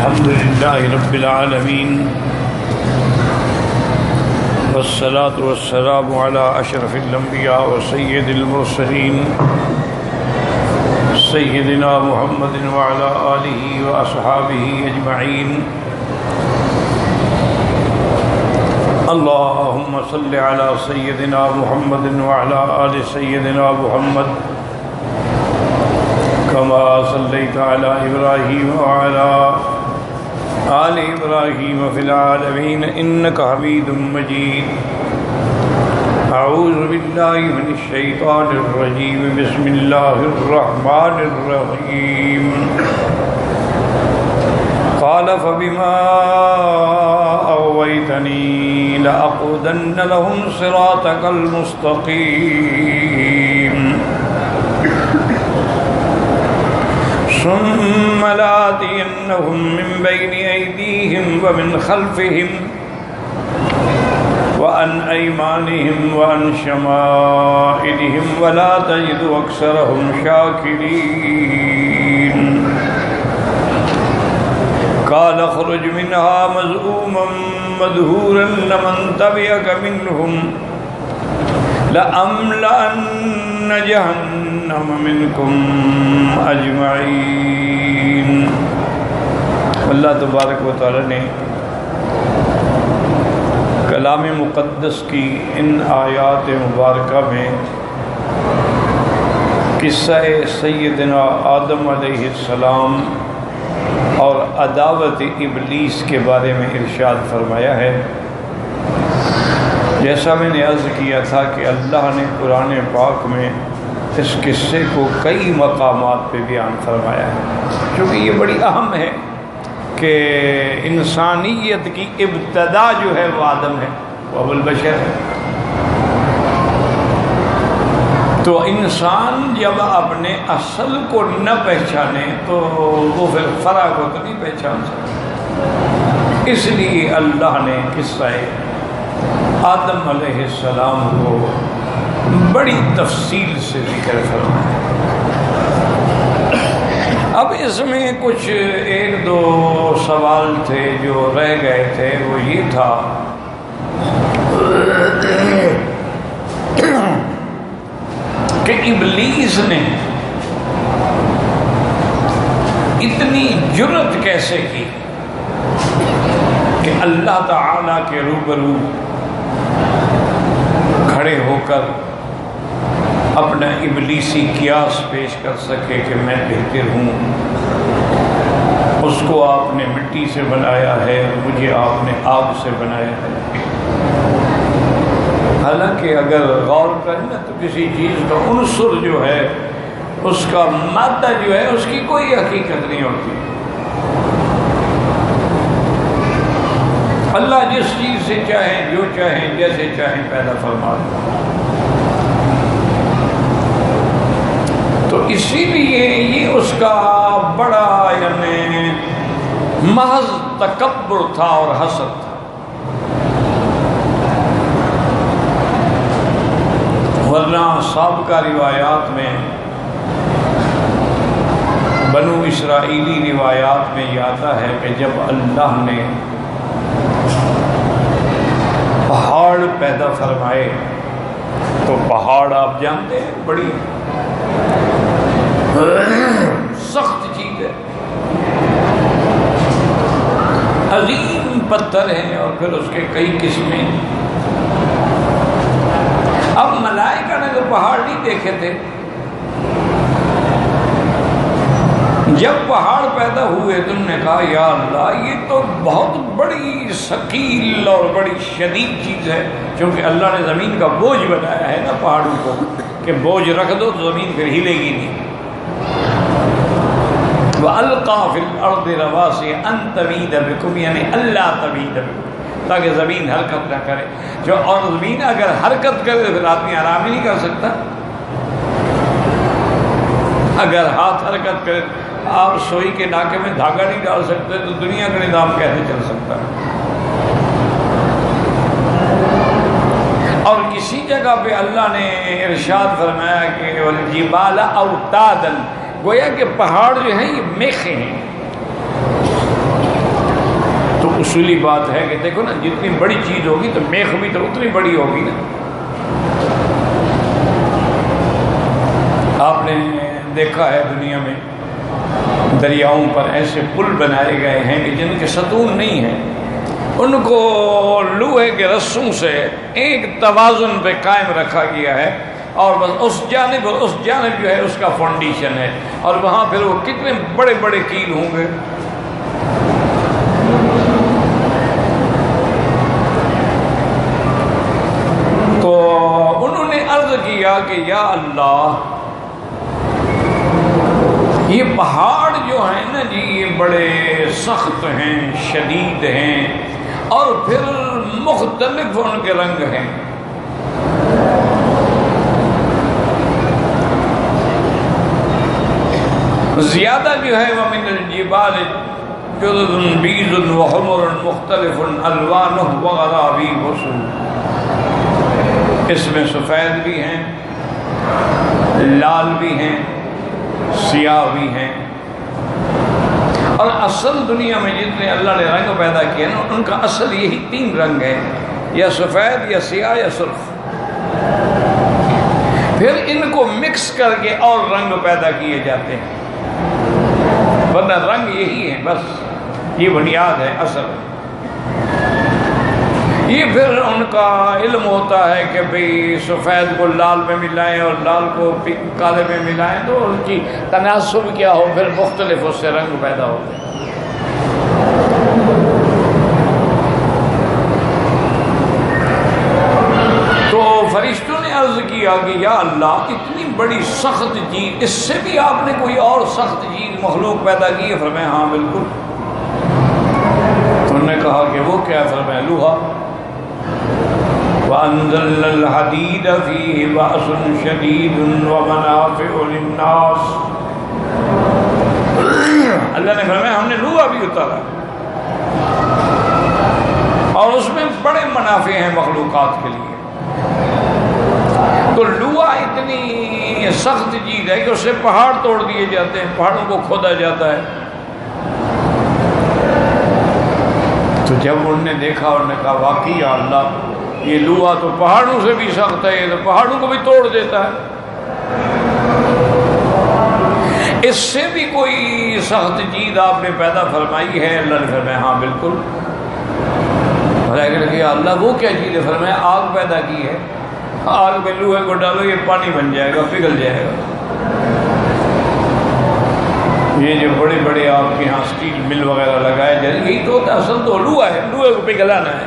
الحمد لله رب العالمين والصلاة والسلام على أشرف الأنبياء وسيد المرسلين سيدنا محمد وعلى آله وأصحابه أجمعين. اللهم صل على سيدنا محمد وعلى آل سيدنا محمد كما صليت على إبراهيم وعلى آل إبراهيم في العالمين إنك حميد مجيد. أعوذ بالله من الشيطان الرجيم. بسم الله الرحمن الرحيم. قال فبما أغويتني لأقعدن لهم صراطك المستقيم ثم لآتينهم من بين أيديهم ومن خلفهم وعن أيمانهم وعن شمائلهم ولا تجد أكثرهم شاكرين. قال اخرج منها مذءوما مدحورا لمن تبعك منهم لأملأن جهنم منكم اجمعین. اللہ تبارک و تعالی نے کلام مقدس کی ان آیات مبارکہ میں قصہ سیدنا آدم علیہ السلام اور عداوت ابلیس کے بارے میں ارشاد فرمایا ہے. جیسا میں نے عرض کیا تھا کہ اللہ نے قرآن پاک میں اس قصے کو کئی مقامات پہ بیان فرمایا ہے، کیونکہ یہ بڑی اہم ہے کہ انسانیت کی ابتدا جو ہے وہ آدم ہے، وہ ابو البشر ہے. تو انسان جب اپنے اصل کو نہ پہچانے تو وہ پھر فرع کو تو نہیں پہچان سکتا. اس لیے اللہ نے قصہ آدم علیہ السلام کو بڑی تفصیل سے ذکر فرمایا. اب اس میں کچھ ایک دو سوال تھے جو رہ گئے تھے. وہ یہ تھا کہ ابلیس نے اتنی جرأت کیسے کی کہ اللہ تعالی کے روبرو کھڑے ہو کر اپنا ابلیسی قیاس پیش کر سکے کہ میں بہتر ہوں. اس کو آپ نے مٹی سے بنایا ہے، مجھے آپ نے آگ سے بنایا ہے. حالانکہ اگر غور کریں نا تو کسی چیز کا عنصر جو ہے، اس کا مادہ جو ہے، اس کی کوئی حقیقت نہیں ہوتی. اللہ جس چیز سے چاہیں، جو چاہیں، جیسے چاہیں پیدا فرما دیں. تو اسی لیے یہ اس کا بڑا یعنی محض تکبر تھا اور حسد تھا. ورنہ سابقہ روایات میں، بنو اسرائیلی روایات میں یہ آتا ہے کہ جب اللہ نے پہاڑ پیدا فرمائے تو پہاڑ آپ جانتے ہیں بڑی سخت چیز ہے، عظیم پتھر ہیں اور پھر اس کے کئی قسمیں. اب ملائکہ نے تو پہاڑ نہیں دیکھے تھے. جب پہاڑ پیدا ہوئے تو انہوں نے کہا یا اللہ یہ تو بہت بڑی ثقیل اور بڑی شدید چیز ہے، کیونکہ اللہ نے زمین کا بوجھ بنایا ہے نا پہاڑوں کو کہ بوجھ رکھ دو تو زمین پھر ہلے گی نہیں. وَأَلْقَى فِي الْأَرْضِ رَوَاسِيَ أَن تَمِيدَ بِكُمْ یعنی اللہ تمید بکم، تاکہ زمین حرکت نہ کرے. جو اور زمین اگر حرکت کرے تو پھر آدمی آرام ہی نہیں کر سکتا. اگر ہاتھ حرکت کرے، آپ سوئی کے ڈاکے میں دھاگا نہیں ڈال سکتے تو دنیا کا نظام کیسے چل سکتا ہے؟ اور کسی جگہ پہ اللہ نے ارشاد فرمایا کہ وَالْجِبَالَ أَوْتَادًا، گویا کہ پہاڑ جو ہیں یہ میخیں ہیں. اصولی بات ہے کہ دیکھو نا، جتنی بڑی چیز ہوگی تو میخ بھی تو اتنی بڑی ہوگی نا۔ آپ نے دیکھا ہے دنیا میں دریاؤں پر ایسے پل بنائے گئے ہیں کہ جن کے ستون نہیں ہیں، ان کو لوہے کے رسوں سے ایک توازن پہ قائم رکھا گیا ہے، اور بس اس جانب جو ہے اس کا فاؤنڈیشن ہے، اور وہاں پھر وہ کتنے بڑے بڑے کیل ہوں گے۔ تو انہوں نے عرض کیا کہ یا اللہ، یہ پہاڑ جو ہیں نا جی، یہ بڑے سخت ہیں، شدید ہیں، اور پھر مختلف ان کے رنگ ہیں۔ زیادہ جو ہے وَمِنَ الْجِبَالِ جُدُدٌ بِيضٌ وَحُمُرٌ مُخْتَلِفٌ أَلْوَانُهُ وَغَرَابِيبُ سُودٌ، اس میں سفید بھی ہیں، لال بھی ہیں، سیاہ بھی ہیں، اور اصل دنیا میں جتنے اللہ نے رنگ پیدا کیے نا، ان کا اصل یہی تین رنگ ہے، یا سفید یا سیاہ یا سرخ۔ پھر ان کو مکس کر کے اور رنگ پیدا کیے جاتے ہیں، ورنہ رنگ یہی ہے، بس یہ بنیاد ہے اصل۔ یہ پھر ان کا علم ہوتا ہے کہ بھئی سفید کو لال میں ملائیں اور لال کو کالے میں ملائیں تو ان کی تناسب کیا ہو، پھر مختلف اس سے رنگ پیدا ہوتے ہیں۔ تو فرشتوں نے عرض کیا کہ یا اللہ، اتنی بڑی سخت چیز، اس سے بھی آپ نے کوئی اور سخت چیز مخلوق پیدا کی ہے؟ فرمایا ہاں بالکل۔ تو انہوں نے کہا کہ وہ کیا؟ فرمایا لوہا۔ وَأَنزَلْنَا الْحَدِيدَ فِيهِ بَأْسٌ شَدِيدٌ وَمَنَافِعُ لِلنَّاسِ، اللہ نے فرمایا ہم نے لوہا بھی اتارا، اور اس میں بڑے منافع ہیں مخلوقات کے لیے۔ تو لوہا اتنی سخت چیز ہے کہ اس سے پہاڑ توڑ دیے جاتے ہیں، پہاڑوں کو کھودا جاتا ہے۔ تو جب انہوں نے دیکھا، انہوں نے کہا واقعی یا اللہ، یہ لوہا تو پہاڑوں سے بھی سخت ہے، یہ تو پہاڑوں کو بھی توڑ دیتا ہے، اس سے بھی کوئی سخت چیز آپ نے پیدا فرمائی ہے؟ اللہ نے فرمایا ہاں بالکل۔ کہ اللہ وہ کیا چیز ہے؟ فرمایا آگ پیدا کی ہے، آگ میں لوہے کو ڈالو، یہ پانی بن جائے گا، پگھل جائے گا۔ یہ جو بڑے بڑے آپ کے یہاں اسٹیل مل وغیرہ لگائے جائے، یہی تو ہوتا ہے، اصل تو لوہا ہے، لوہے کو پگھلانا ہے۔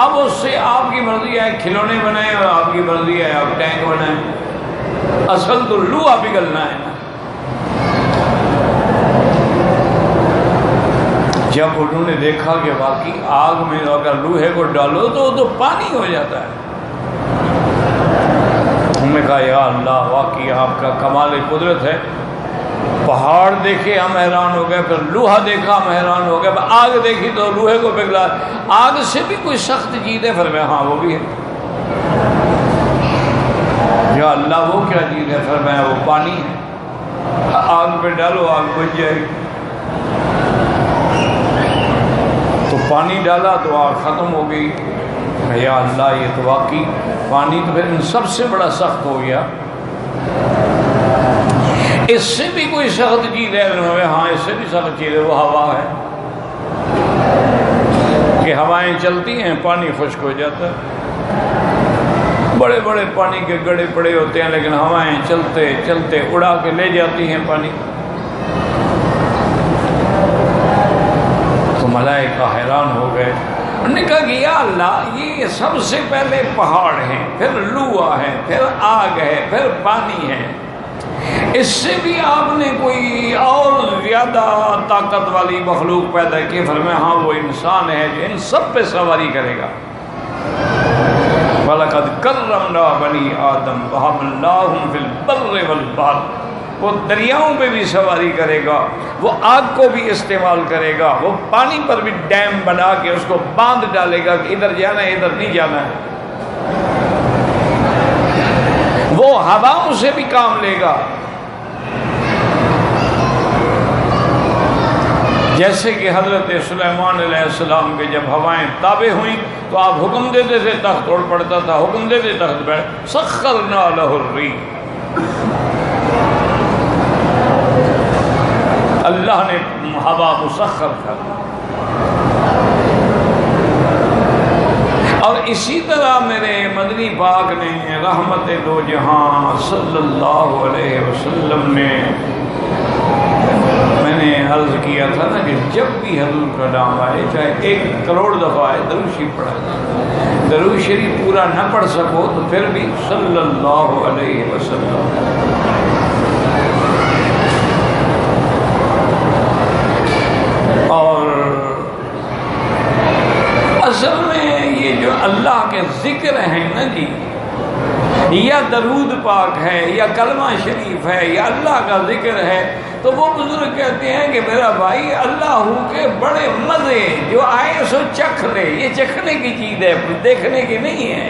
اب اس سے آپ کی مرضی ہے کھلونے بنائیں، اور آپ کی مرضی ہے آپ ٹینک بنائیں، اصل تو لوہا پگھلنا ہے نا۔ جب انہوں نے دیکھا کہ واقعی آگ میں اگر لوہے کو ڈالو تو پانی ہو جاتا ہے، انہوں نے کہا یا اللہ، واقعی آپ کا کمال قدرت ہے۔ پہاڑ دیکھے ہم حیران ہو گئے، پھر لوہا دیکھا ہم حیران ہو گئے، آگ دیکھی تو لوہے کو پگھلا، آگ سے بھی کوئی سخت چیز ہے؟ فرمایا ہاں وہ بھی ہے۔ یا اللہ وہ کیا چیز ہے؟ فرمایا وہ پانی ہے، آگ پہ ڈالو آگ بجھ جائے گی۔ تو پانی ڈالا تو آگ ختم ہو گئی۔ یا اللہ، یہ تو واقعی پانی تو پھر ان سب سے بڑا سخت ہو گیا، اس سے بھی کوئی سخت چیز ہے؟ ہاں اس سے بھی سخت چیز ہے، وہ ہوا ہے، کہ ہوائیں چلتی ہیں پانی خشک ہو جاتا ہے۔ بڑے بڑے پانی کے گڑھے پڑے ہوتے ہیں، لیکن ہوائیں چلتے چلتے اڑا کے لے جاتی ہیں پانی۔ تو ملائکہ حیران ہو گئے، انہوں نے کہا کہ یا اللہ، یہ سب سے پہلے پہاڑ ہیں، پھر لوہا ہے، پھر آگ ہے، پھر پانی ہے، اس سے بھی آپ نے کوئی اور زیادہ طاقت والی مخلوق پیدا کی؟ فرمایا ہاں وہ انسان ہے جو ان سب پہ سواری کرے گا۔ وَلَقَدْ كَرَّمْنَا بَنِي آدَمَ وَحَمَلْنَاهُمْ فِي الْبَرِّ وَالْبَحْرِ، وہ دریاؤں پہ بھی سواری کرے گا، وہ آگ کو بھی استعمال کرے گا، وہ پانی پر بھی ڈیم بنا کے اس کو باندھ ڈالے گا کہ ادھر جانا ہے ادھر نہیں جانا ہے، وہ ہواؤں سے بھی کام لے گا۔ جیسے کہ حضرت سلیمان علیہ السلام کے جب ہوائیں تابع ہوئیں تو آپ حکم دیتے تھے تخت توڑ پڑتا تھا، حکم دیتے تخت بیٹھ، سخرنا لہ الریح، اللہ نے ہوا مسخر کر۔ اور اسی طرح میرے مدنی پاک نے رحمت دو جہاں صلی اللہ علیہ وسلم نے، میں نے عرض کیا تھا نا کہ جب بھی حضور کا نام آئے چاہے 1 کروڑ دفعہ آئے درود شریف پڑھا جائے، درود شریف پورا نہ پڑھ سکو تو پھر بھی صلی اللہ علیہ وسلم۔ اور اصل میں یہ جو اللہ کے ذکر ہیں نا جی، یا درود پاک ہے یا کلمہ شریف ہے یا اللہ کا ذکر ہے، تو وہ بزرگ کہتے ہیں کہ میرا بھائی اللہ کے بڑے مزے جو آئے سو چکھ لے، یہ چکھنے کی چیز ہے، دیکھنے کی نہیں ہے۔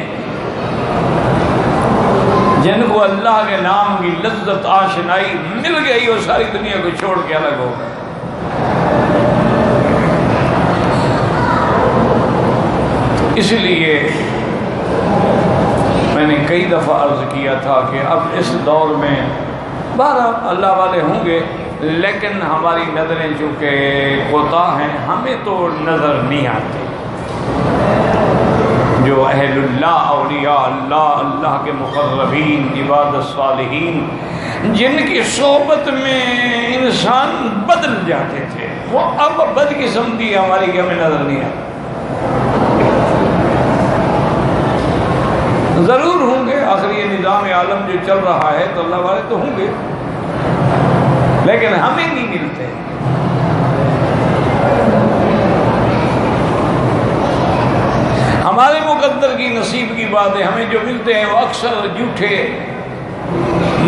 جن کو اللہ کے نام کی لذت آشنائی مل گئی وہ ساری دنیا کو چھوڑ کے الگ ہو گئے۔ اس لیے میں نے کئی دفعہ عرض کیا تھا کہ اب اس دور میں بہرحال اللہ والے ہوں گے، لیکن ہماری نظریں چونکہ کوتاہ ہیں، ہمیں تو نظر نہیں آتی۔ جو اہل اللہ، اولیاء اللہ، اللہ کے مقربین، عباد الصالحین، جن کی صحبت میں انسان بدل جاتے تھے، وہ اب بدقسمتی ہماری کہ ہمیں نظر نہیں آتی۔ ضرور ہوں گے، آخر یہ نظام عالم جو چل رہا ہے تو اللہ والے تو ہوں گے، لیکن ہمیں نہیں ملتے۔ ہمارے مقدر کی نصیب کی بات ہے، ہمیں جو ملتے ہیں وہ اکثر جھوٹے،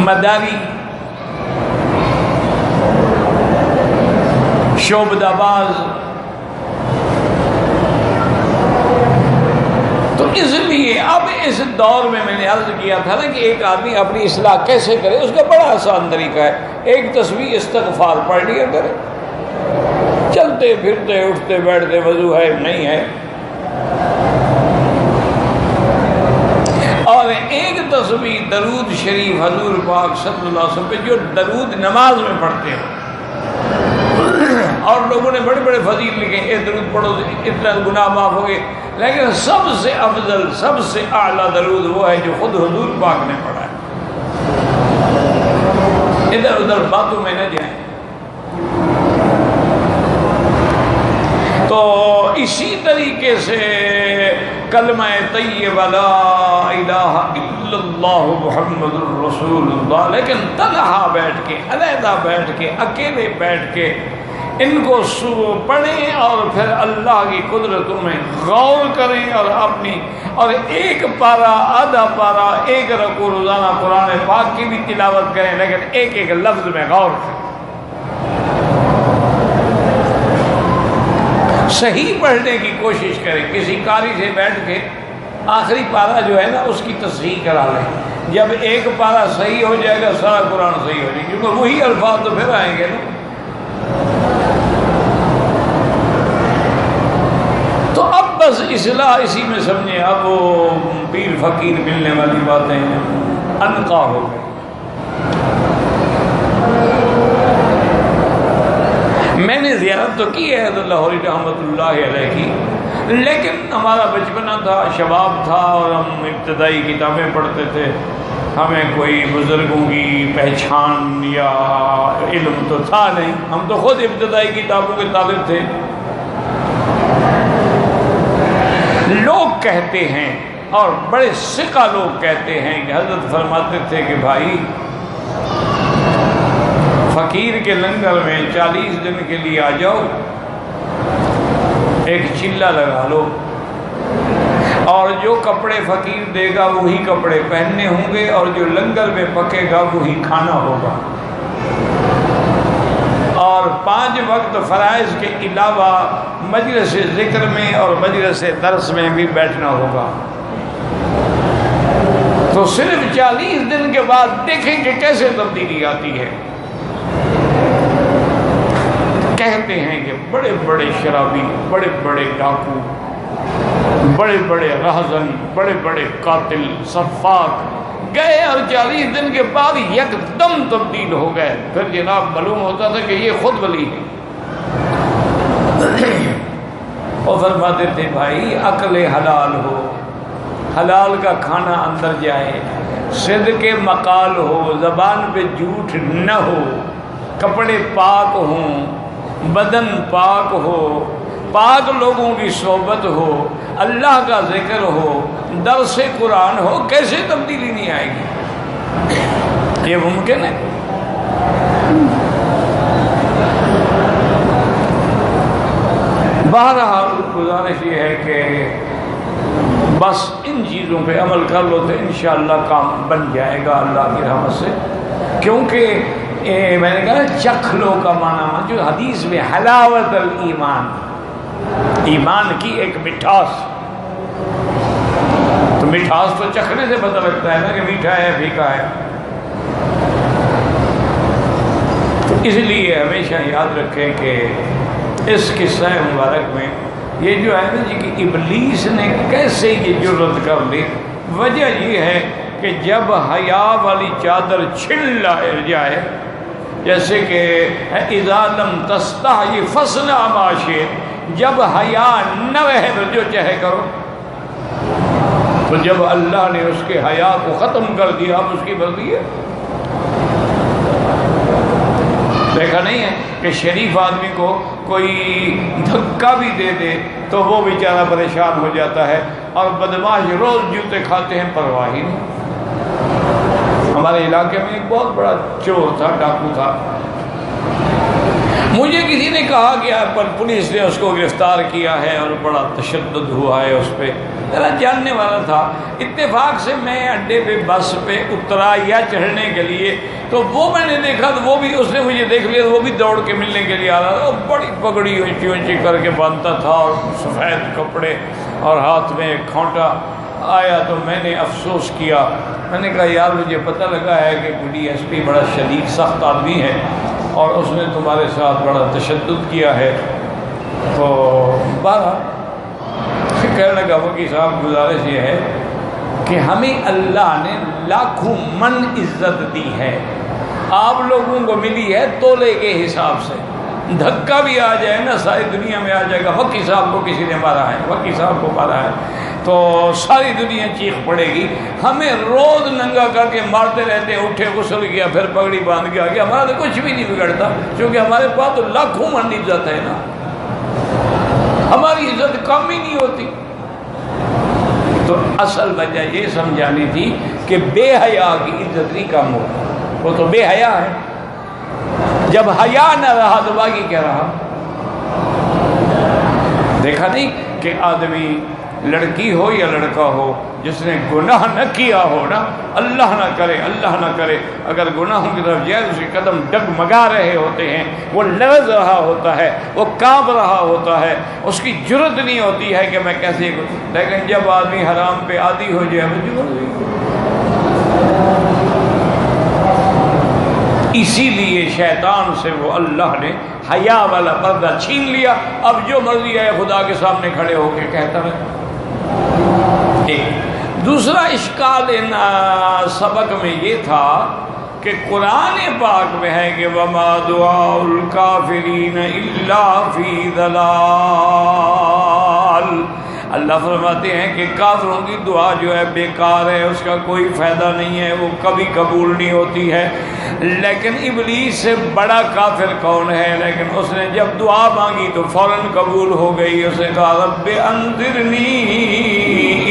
مداری، شعبدہ باز۔ تو اس لیے اب اس دور میں نے عرض کیا تھا نا کہ ایک آدمی اپنی اصلاح کیسے کرے، اس کا بڑا آسان طریقہ ہے، ایک تسبیح استغفار پڑھ لیا کرے، چلتے پھرتے اٹھتے بیٹھتے وضو ہے نہیں ہے، اور ایک تسبیح درود شریف حضور پاک صلی اللہ علیہ وسلم پہ جو درود نماز میں پڑھتے ہیں، اور لوگوں نے بڑے بڑے فضیل لکھے، اے درود پڑھو اتنا گناہ معاف ہو گئے، لیکن سب سے افضل، سب سے اعلیٰ درود وہ ہے جو خود حضور پاک نے پڑھا ہے۔ ادھر ادھر باتوں میں نہ جائیں۔ تو اسی طریقے سے کلمہ طیبہ لا الہ الا اللہ محمد الرسول اللہ، لیکن تنہا بیٹھ کے، علیحدہ بیٹھ کے، اکیلے بیٹھ کے ان کو پڑھیں اور پھر اللہ کی قدرتوں میں غور کریں، اور اپنی اور ایک پارہ، آدھا پارہ، ایک رکوع روزانہ قرآن پاک کی بھی تلاوت کریں، لیکن ایک ایک لفظ میں غور کریں، صحیح پڑھنے کی کوشش کریں۔ کسی قاری سے بیٹھ کے آخری پارہ جو ہے نا اس کی تصحیح کرا لیں، جب ایک پارہ صحیح ہو جائے گا سارا قرآن صحیح ہو جائے گا، کیونکہ وہی الفاظ تو پھر آئیں گے نا۔ تو اب بس اصلاح اسی میں سمجھیں، اب وہ پیر فقیر ملنے والی باتیں انقا ہو گئی۔ میں نے زیارت تو کی ہے حضرت لاہوری رحمۃ اللہ علیہ کی، لیکن ہمارا بچپنا تھا، شباب تھا، اور ہم ابتدائی کتابیں پڑھتے تھے، ہمیں کوئی بزرگوں کی پہچان یا علم تو تھا نہیں، ہم تو خود ابتدائی کتابوں کے طالب تھے۔ لوگ کہتے ہیں، اور بڑے ثقہ لوگ کہتے ہیں کہ حضرت فرماتے تھے کہ بھائی فقیر کے لنگر میں 40 دن کے لیے آ جاؤ، ایک چلہ لگا لو، اور جو کپڑے فقیر دے گا وہی کپڑے پہننے ہوں گے، اور جو لنگر میں پکے گا وہی کھانا ہوگا، اور 5 وقت فرائض کے علاوہ مجلس ذکر میں اور مجلس درس میں بھی بیٹھنا ہوگا۔ تو صرف 40 دن کے بعد دیکھیں کہ کیسے تبدیلی آتی ہے۔ کہتے ہیں کہ بڑے بڑے شرابی، بڑے بڑے ڈاکو، بڑے بڑے رہزن، بڑے بڑے قاتل سفاک گئے، اور 40 دن کے بعد یکدم تبدیل ہو گئے۔ پھر جناب معلوم ہوتا تھا کہ یہ خود ولی ہے۔ اور فرماتے تھے بھائی عقل حلال ہو، حلال کا کھانا اندر جائے، صدق مقال ہو، زبان پہ جھوٹ نہ ہو، کپڑے پاک ہوں، بدن پاک ہو، پاک لوگوں کی صحبت ہو، اللہ کا ذکر ہو، درس قرآن ہو، کیسے تبدیلی نہیں آئے گی؟ یہ ممکن ہے؟ بہرحال گزارش یہ ہے کہ بس ان چیزوں پہ عمل کر لو تو انشاءاللہ کام بن جائے گا اللہ کی رحمت سے۔ کیونکہ میں نے کہا چکھ لو کا معنی جو حدیث میں حلاوت الایمان، ایمان کی ایک مٹھاس، تو مٹھاس تو چکھنے سے پتہ لگتا ہے نا کہ میٹھا ہے پھیکا ہے۔ تو اس لیے ہمیشہ یاد رکھیں کہ اس قصہ مبارک میں یہ جو ہے نا جی کہ ابلیس نے کیسے یہ جرت کر لی، وجہ یہ ہے کہ جب حیا والی چادر چھن جائے، جیسے کہ اذا لم تستحی فاصنع ما شئت، جب حیا نہ رہے تو جو چاہے کرو، تو جب اللہ نے اس کے حیا کو ختم کر دیا اب اس کی مرضی ہے۔ دیکھا نہیں ہے کہ شریف آدمی کو کوئی دھکا بھی دے دے تو وہ بیچارہ پریشان ہو جاتا ہے، اور بدماش روز جوتے کھاتے ہیں پرواہ ہی نہیں۔ ہمارے علاقے میں ایک بہت بڑا چور تھا، ڈاکو تھا، مجھے کسی نے کہا کہ پولیس نے اس کو گرفتار کیا ہے اور بڑا تشدد ہوا ہے اس پہ، میرا جاننے والا تھا۔ اتفاق سے میں اڈے پہ بس پہ اترا یا چڑھنے کے لیے، تو وہ میں نے دیکھا تو وہ بھی، اس نے مجھے دیکھ لیا تو وہ بھی دوڑ کے ملنے کے لیے آ رہا تھا، بڑی پگڑی اونچی اونچی کر کے باندھتا تھا اور سفید کپڑے اور ہاتھ میں ایک کھونٹا آیا۔ تو میں نے افسوس کیا، میں نے کہا یار مجھے پتہ لگا ہے کہ ڈی ایس پی بڑا شدید سخت آدمی ہے اور اس نے تمہارے ساتھ بڑا تشدد کیا ہے۔ تو بہرحال کہنے لگا وکیل صاحب گزارش یہ ہے کہ ہمیں اللہ نے لاکھوں من عزت دی ہے، آپ لوگوں کو ملی ہے تولے کے حساب سے، دھکا بھی آ جائے نا ساری دنیا میں آ جائے گا وکیل صاحب کو کسی نے مارا ہے، وکیل صاحب کو مارا ہے، تو ساری دنیا چیخ پڑے گی۔ ہمیں روز ننگا کر کے مارتے رہتے ہیں، اٹھے غسل کیا پھر پگڑی باندھ کے آ گیا، ہمارا تو کچھ بھی نہیں بگڑتا، کیونکہ ہمارے پاس تو لاکھوں من عزت ہے نا، ہماری عزت کم ہی نہیں ہوتی۔ تو اصل وجہ یہ سمجھانی تھی کہ بے حیا کی عزت نہیں کم ہوتی، وہ تو بے حیا ہے، جب حیا نہ رہا تو باقی کیا رہا۔ دیکھا نہیں کہ آدمی لڑکی ہو یا لڑکا ہو جس نے گناہ نہ کیا ہو نا، اللہ نہ کرے اللہ نہ کرے، اگر گناہوں کی طرف جائے اس کے قدم ڈگمگا رہے ہوتے ہیں، وہ لرز رہا ہوتا ہے، وہ کانپ رہا ہوتا ہے، اس کی جرت نہیں ہوتی ہے کہ میں کیسے، لیکن جب آدمی حرام پہ عادی ہو جائے وہ جرت نہیں۔ اسی لیے شیطان سے وہ اللہ نے حیا والا پردہ چھین لیا، اب جو مرضی ہے خدا کے سامنے کھڑے ہو کے کہتا رہے۔ دوسرا اشکال سبق میں یہ تھا کہ قرآن پاک میں ہے کہ وَمَا دُعَاءُ الْكَافِرِينَ إِلَّا فِي ضَلَالٍ، اللہ فرماتے ہیں کہ کافروں کی دعا جو ہے بیکار ہے، اس کا کوئی فائدہ نہیں ہے، وہ کبھی قبول نہیں ہوتی ہے۔ لیکن ابلیس سے بڑا کافر کون ہے؟ لیکن اس نے جب دعا مانگی تو فوراً قبول ہو گئی، اس نے کہا رب انظرنی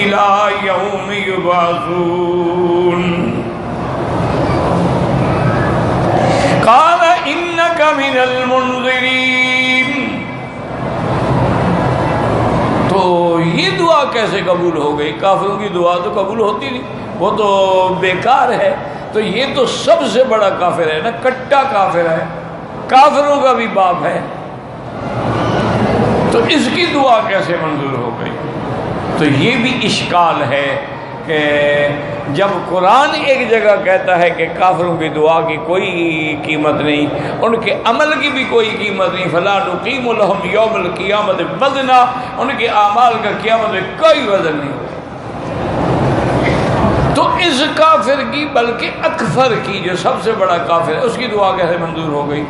الی یوم یبعثون، قال انک من المنظرین۔ تو یہ دعا کیسے قبول ہو گئی؟ کافروں کی دعا تو قبول ہوتی نہیں، وہ تو بیکار ہے۔ تو یہ تو سب سے بڑا کافر ہے نا، کٹا کافر ہے، کافروں کا بھی باپ ہے، تو اس کی دعا کیسے منظور ہو گئی؟ تو یہ بھی اشکال ہے کہ جب قرآن ایک جگہ کہتا ہے کہ کافروں کی دعا کی کوئی قیمت نہیں، ان کے عمل کی بھی کوئی قیمت نہیں، فلا نقیم لہم یوم القیامت وزنا، ان کے اعمال کا قیامت میں کوئی وزن نہیں ہوگا، تو اس کافر کی بلکہ اکفر کی جو سب سے بڑا کافر ہے اس کی دعا کیسے منظور ہو گئی؟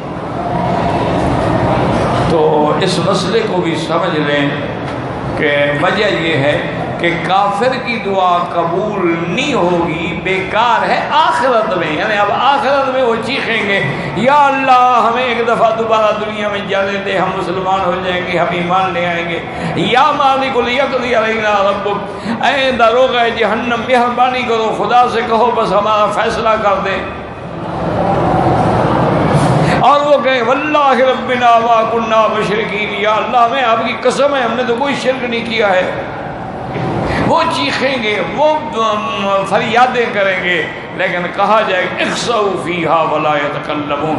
تو اس مسئلے کو بھی سمجھ لیں کہ وجہ یہ ہے کہ کافر کی دعا قبول نہیں ہوگی، بیکار ہے آخرت میں، یعنی اب آخرت میں وہ چیخیں گے یا اللہ ہمیں ایک دفعہ دوبارہ دنیا میں جانے دے، ہم مسلمان ہو جائیں گے، ہم ایمان لے آئیں گے، یا مالک لیقضی علینا ربک، اے داروغہ جہنم مہربانی کرو، خدا سے کہو بس ہمارا فیصلہ کر دے، اور وہ کہیں واللہ ربنا ما کنا مشرکین، یا اللہ ہمیں آپ کی قسم ہے ہم نے تو کوئی شرک نہیں کیا ہے، وہ چیخیں گے، وہ فریادیں کریں گے، لیکن کہا جائے اخسؤوا فیہا ولا یتکلمون،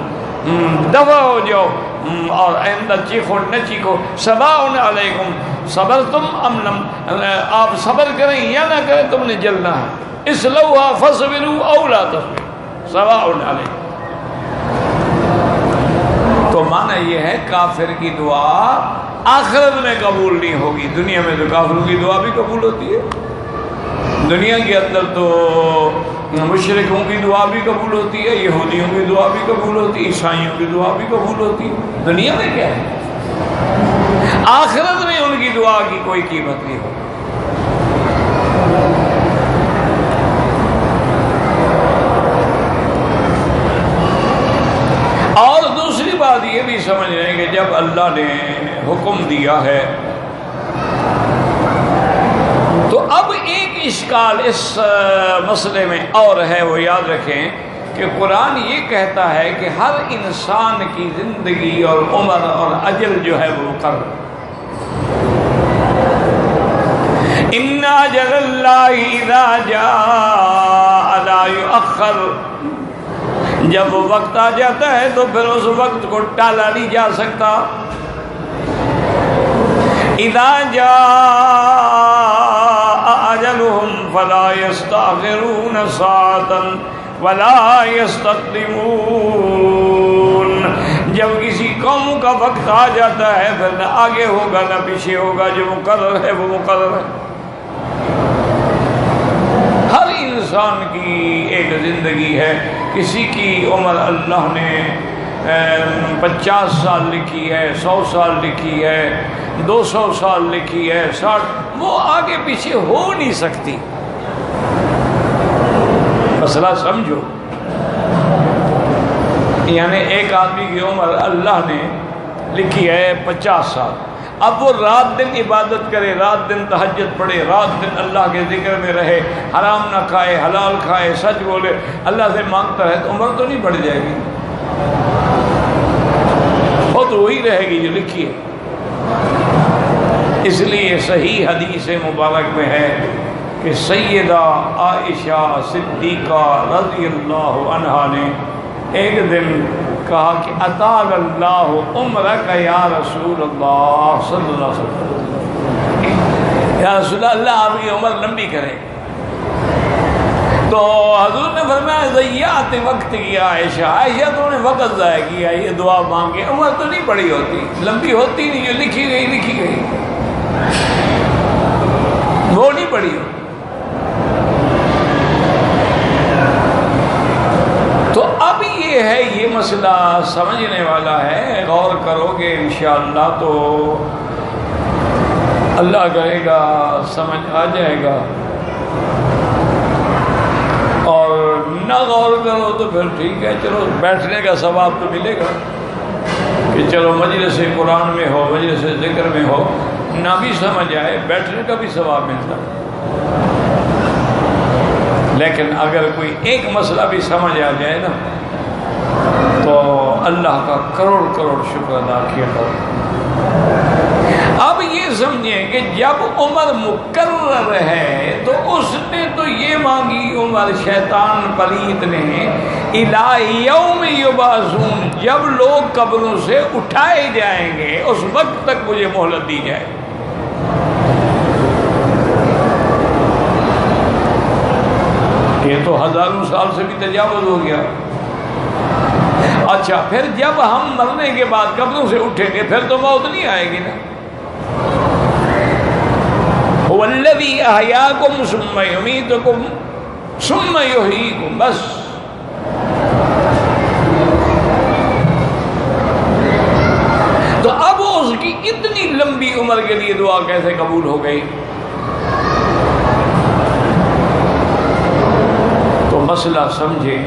دفع ہو جاؤ اور آئندہ چیخو نہ چیخو، سواء علیکم صبرتم ام لم، آپ صبر کریں یا نہ کریں تم نے جلنا ہے، اصلوها فاصبروا او لا تصبروا سواء علیکم۔ تو معنی یہ ہے کافر کی دعا آخرت میں قبول نہیں ہوگی، دنیا میں تو کافروں کی دعا بھی قبول ہوتی ہے، دنیا کے اندر تو مشرکوں کی دعا بھی قبول ہوتی ہے، یہودیوں کی دعا بھی قبول ہوتی ہے، عیسائیوں کی دعا بھی قبول ہوتی ہے، دنیا میں کیا ہے، آخرت میں ان کی دعا کی کوئی قیمت نہیں ہوگی۔ اور دوسری بات یہ بھی سمجھ رہے ہیں کہ جب اللہ نے حکم دیا ہے تو اب ایک اشکال اس مسئلے میں اور ہے، وہ یاد رکھیں کہ قرآن یہ کہتا ہے کہ ہر انسان کی زندگی اور عمر اور اجل جو ہے وہ مقرر، ان اجل اللہ اذا جاء لا یؤخر، جب وہ وقت آ جاتا ہے تو پھر اس وقت کو ٹالا نہیں جا سکتا، اذا جاء اجلهم فلا يستأخرون ساعة ولا يستقدمون، جب کسی قوم کا وقت آ جاتا ہے پھر نہ آگے ہوگا نہ پیچھے ہوگا، جو مقرر ہے وہ مقرر ہے۔ ہر انسان کی ایک زندگی ہے، کسی کی عمر اللہ نے 50 سال لکھی ہے، 100 سال لکھی ہے، 200 سال لکھی ہے، 60، وہ آگے پیچھے ہو نہیں سکتی، مسئلہ سمجھو، یعنی ایک آدمی کی عمر اللہ نے لکھی ہے 50 سال، اب وہ رات دن عبادت کرے، رات دن تہجد پڑھے، رات دن اللہ کے ذکر میں رہے، حرام نہ کھائے حلال کھائے، سچ بولے، اللہ سے مانگتا رہے، تو عمر تو نہیں بڑھ جائے گی، وہ تو وہی رہے گی جو لکھی ہے۔ اس لیے صحیح حدیث مبارک میں ہے کہ سیدہ عائشہ صدیقہ رضی اللہ عنہا نے ایک دن کہا کہ اطال اللہ عمرک یا رسول اللہ صلی اللہ علیہ وسلم، یا رسول اللہ آپ کی عمر لمبی کرے، تو حضور نے فرمایا ضیعت وقت کیا عائشہ، عائشہ تو نے وقت ضائع کیا، یہ دعا مانگے، عمر تو نہیں بڑی ہوتی، لمبی ہوتی نہیں، جو لکھی گئی وہ نہیں بڑی ہوتی۔ تو اب یہ ہے، یہ مسئلہ سمجھنے والا ہے، غور کرو گے انشاءاللہ تو اللہ کرے گا سمجھ آ جائے گا، اور نہ غور کرو تو پھر ٹھیک ہے، چلو بیٹھنے کا ثواب تو ملے گا کہ چلو مجلس قرآن میں ہو، مجلس ذکر میں ہو، نہ بھی سمجھ آئے بیٹھنے کا بھی ثواب ملتا، لیکن اگر کوئی ایک مسئلہ بھی سمجھ آ جائے نا تو اللہ کا کروڑ کروڑ شکر ادا کیا کرو۔ اب یہ سمجھیں کہ جب عمر مقرر ہے تو اس نے تو یہ مانگی عمر، شیطان پلیت نے، الی یوم یبعثون، جب لوگ قبروں سے اٹھائے جائیں گے اس وقت تک مجھے مہلت دی جائے، یہ تو ہزاروں سال سے بھی تجاوز ہو گیا۔ اچھا پھر جب ہم مرنے کے بعد قبروں سے اٹھیں گے پھر تو موت نہیں آئے گی نا۔ هو الذی احیاکم ثم یمیتکم ثم یحییکم، بس۔ تو اب اس کی اتنی لمبی عمر کے لیے دعا کیسے قبول ہو گئی؟ تو مسئلہ سمجھیں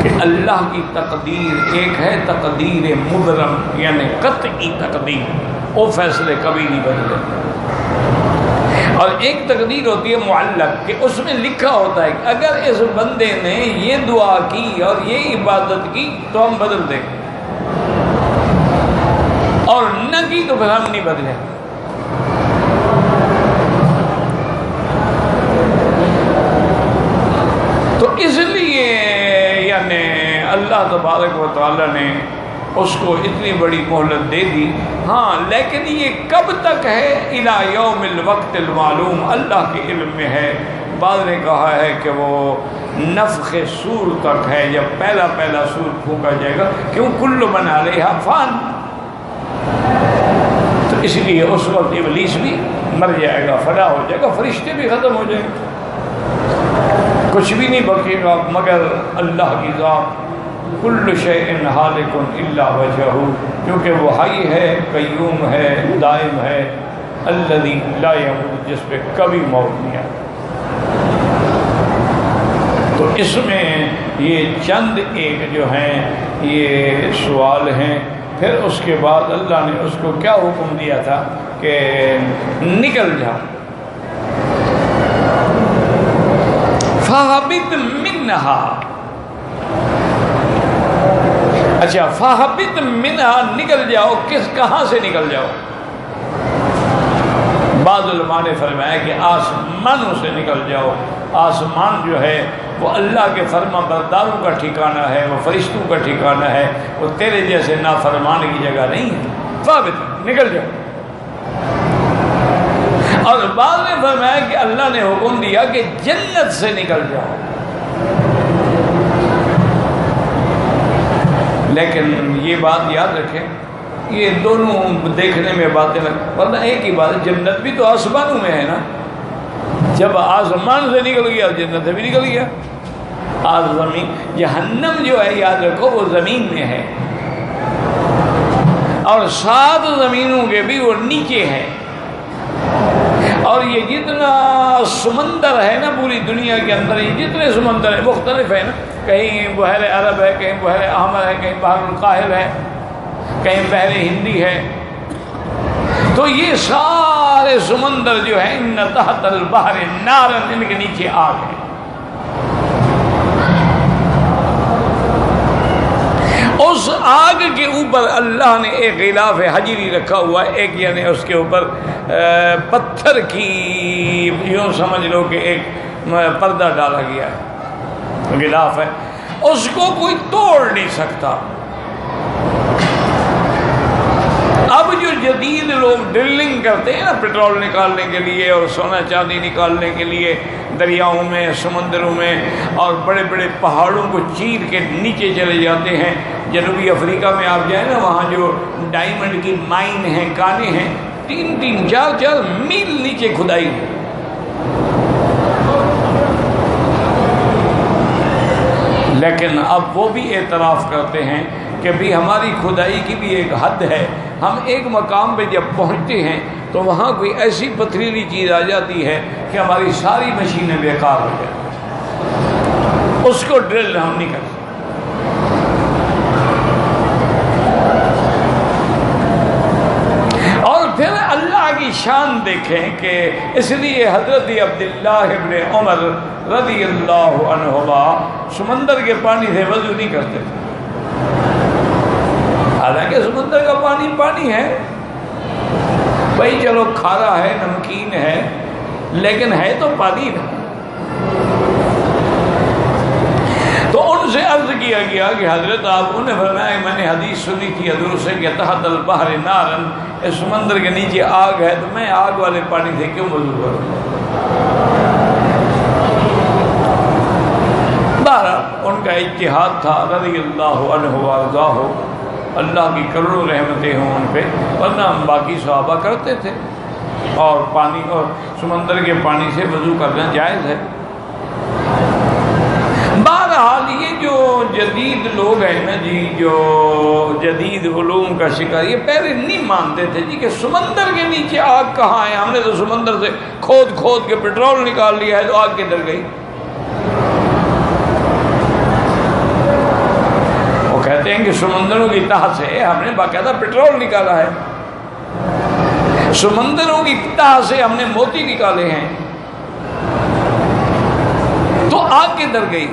کہ اللہ کی تقدیر ایک ہے تقدیر مبرم، یعنی قطعی تقدیر، وہ فیصلے کبھی نہیں بدلے، اور ایک تقدیر ہوتی ہے معلق، کہ اس میں لکھا ہوتا ہے کہ اگر اس بندے نے یہ دعا کی اور یہ عبادت کی تو ہم بدل دیں گے، اور نہ کی تو پھر ہم نہیں بدلیں۔ تو اس لیے یعنی اللہ تبارک و تعالی نے اس کو اتنی بڑی مہلت دے دی۔ ہاں لیکن یہ کب تک ہے؟ الی یوم الوقت المعلوم، اللہ کے علم میں ہے۔ بعض نے کہا ہے کہ وہ نفخ صور تک ہے، جب پہلا صور پھونکا جائے گا، کیوں کل من علیہا فان، تو اس لیے اس وقت ابلیس بھی مر جائے گا، فنا ہو جائے گا، فرشتے بھی ختم ہو جائیں گے، کچھ بھی نہیں بچے گا مگر اللہ کی ذات۔ کل شیء ہالک الا وجہہ، کیونکہ وہ حی ہے، قیوم ہے، دائم ہے، الذی لا یموت، جس پہ کبھی موت نہیں آتی۔ تو اس میں یہ چند ایک جو ہیں یہ سوال ہیں۔ پھر اس کے بعد اللہ نے اس کو کیا حکم دیا تھا کہ نکل جا، فَهَبِطْ مِنْهَا، اچھا فَهَبِطْ مِنْهَا نکل جاؤ، کہاں سے نکل جاؤ؟ بعض علماء نے فرمایا کہ آسمانوں سے نکل جاؤ۔ آسمان جو ہے وہ اللہ کے فرما برداروں کا ٹھکانہ ہے، وہ فرشتوں کا ٹھکانہ ہے، وہ تیرے جیسے نافرمان کی جگہ نہیں ہے۔ ثابت نکل جاؤ۔ اور بعض نے فرمایا کہ اللہ نے حکم دیا کہ جنت سے نکل جاؤ، لیکن یہ بات یاد رکھیں یہ دونوں دیکھنے میں باتیں ورنہ ایک ہی بات ہے، جنت بھی تو آسمانوں میں ہے نا، جب آسمان سے نکل گیا جنت سے بھی نکل گیا۔ زمین جہنم جو ہے یاد رکھو وہ زمین میں ہے، اور 7 زمینوں کے بھی وہ نیچے ہے، اور یہ جتنا سمندر ہے نا پوری دنیا کے اندر، یہ جتنے سمندر ہیں مختلف ہیں نا، کہیں بحر عرب ہے، کہیں بحر احمر ہے، کہیں بحر القاہل ہے، کہیں بحر ہندی ہے، تو یہ سارے سمندر جو ہیں ان تحت البحر نارن، ان کے نیچے آگ ہے۔ اس آگ کے اوپر اللہ نے ایک غلاف حجری رکھا ہوا ہے، ایک یعنی اس کے اوپر پتھر کی یوں سمجھ لو کہ ایک پردہ ڈالا گیا ہے، غلاف ہے، اس کو کوئی توڑ نہیں سکتا۔ اب جو جدید لوگ ڈرلنگ کرتے ہیں نا پیٹرول نکالنے کے لیے اور سونا چاندی نکالنے کے لیے دریاؤں میں، سمندروں میں، اور بڑے بڑے پہاڑوں کو چیر کے نیچے چلے جاتے ہیں، جنوبی افریقہ میں آپ جائیں نا، وہاں جو ڈائمنڈ کی مائن ہیں، کانے ہیں، 3-3 4-4 میل نیچے کھدائی ہے۔ لیکن اب وہ بھی اعتراف کرتے ہیں کہ بھی ہماری کھدائی کی بھی ایک حد ہے، ہم ایک مقام پہ جب پہنچتے ہیں تو وہاں کوئی ایسی پتھریلی چیز آ جاتی ہے کہ ہماری ساری مشینیں بیکار ہو جاتی ہیں، اس کو ڈرل ہم نہیں کرتے۔ اور پھر اللہ کی شان دیکھیں کہ اس لیے حضرت عبداللہ ابن عمر رضی اللہ عنہما سمندر کے پانی سے وضو نہیں کرتے تھے، حالانکہ سمندر کا پانی پانی ہے بھائی، چلو کھارا ہے، نمکین ہے، لیکن ہے تو پانی نا۔ تو ان سے عرض کیا گیا کہ حضرت آپ نے فرمایا میں نے حدیث سنی تھی حضور سے کہ تحت البحر نارن، اس سمندر کے نیچے آگ ہے، تو میں آگ والے پانی سے کیوں وضو کروں؟ بہرحال ان کا اجتہاد تھا، رضی اللہ عنہ وارضاہ، اللہ کی کروڑوں رحمتیں ہوں ان پہ، ورنہ ہم باقی صحابہ کرتے تھے، اور پانی اور سمندر کے پانی سے وضو کرنا جائز ہے۔ بہرحال یہ جو جدید لوگ ہیں نا جی، جو جدید علوم کا شکار، یہ پہلے نہیں مانتے تھے جی کہ سمندر کے نیچے آگ کہاں ہے، ہم نے تو سمندر سے کھود کھود کے پیٹرول نکال لیا ہے، تو آگ کدھر گئی؟ وہ کہتے ہیں کہ سمندروں کی تہ سے ہم نے باقاعدہ پیٹرول نکالا ہے، سمندروں کی تہ سے ہم نے موتی نکالے ہیں، تو آگ کدھر گئی؟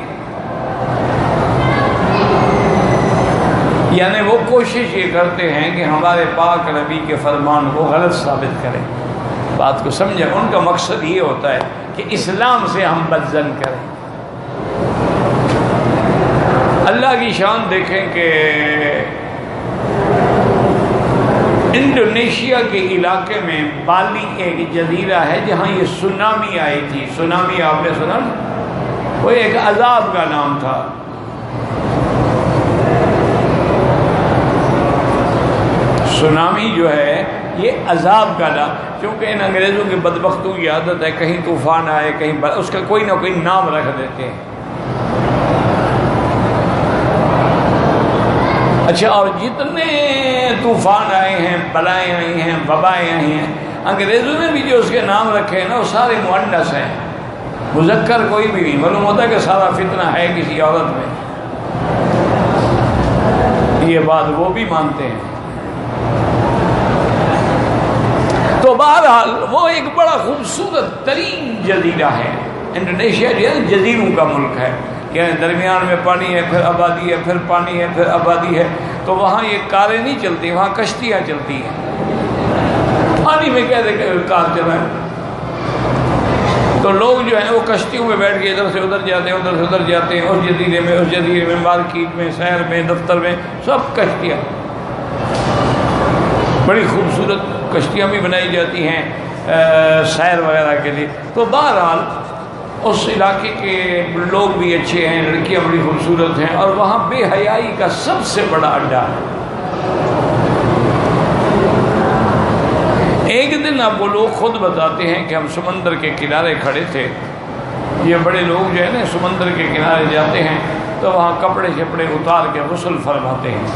یعنی وہ کوشش یہ کرتے ہیں کہ ہمارے پاک نبی کے فرمان کو غلط ثابت کریں۔ بات کو سمجھیں، ان کا مقصد یہ ہوتا ہے کہ اسلام سے ہم بدظن کریں۔ اللہ کی شان دیکھیں کہ انڈونیشیا کے علاقے میں بالی ایک جزیرہ ہے جہاں یہ سونامی آئی تھی۔ سونامی آپ نے سنا؟ وہ ایک عذاب کا نام تھا۔ سونامی جو ہے یہ عذاب کا نام، کیونکہ ان انگریزوں کے بدبختوں کی عادت ہے، کہیں طوفان آئے کہیں اس کا کوئی نہ کوئی نام رکھ دیتے ہیں۔ اچھا، اور جتنے طوفان آئے ہیں، بلائیں آئی ہیں، وبائیں آئی ہیں، انگریزوں نے بھی جو اس کے نام رکھے ہیں نا، وہ سارے مؤنث ہیں، مذکر کوئی بھی نہیں۔ معلوم ہوتا ہے کہ سارا فتنہ ہے کسی عورت میں۔ یہ بات وہ بھی مانتے ہیں۔ تو بہرحال وہ ایک بڑا خوبصورت ترین جزیرہ ہے۔ انڈونیشیا جو ہے جزیروں کا ملک ہے، یعنی درمیان میں پانی ہے، پھر آبادی ہے، پھر پانی ہے، پھر آبادی ہے۔ تو وہاں یہ کاریں نہیں چلتی، وہاں کشتیاں چلتی ہیں۔ پانی میں کہتے کہ کار چلائیں، تو لوگ جو ہیں وہ کشتیوں میں بیٹھ کے ادھر سے ادھر جاتے ہیں، ادھر سے ادھر جاتے ہیں، اس جزیرے میں، اس جزیرے میں، مارکیٹ میں، شہر میں، دفتر میں، سب کشتیاں۔ بڑی خوبصورت کشتیاں بھی بنائی جاتی ہیں سیر وغیرہ کے لیے۔ تو بہرحال اس علاقے کے لوگ بھی اچھے ہیں، لڑکیاں بڑی خوبصورت ہیں، اور وہاں بے حیائی کا سب سے بڑا اڈا ہے۔ ایک دن اب وہ لوگ خود بتاتے ہیں کہ ہم سمندر کے کنارے کھڑے تھے۔ یہ بڑے لوگ جو ہے نا سمندر کے کنارے جاتے ہیں تو وہاں کپڑے شپڑے اتار کے غسل فرماتے ہیں،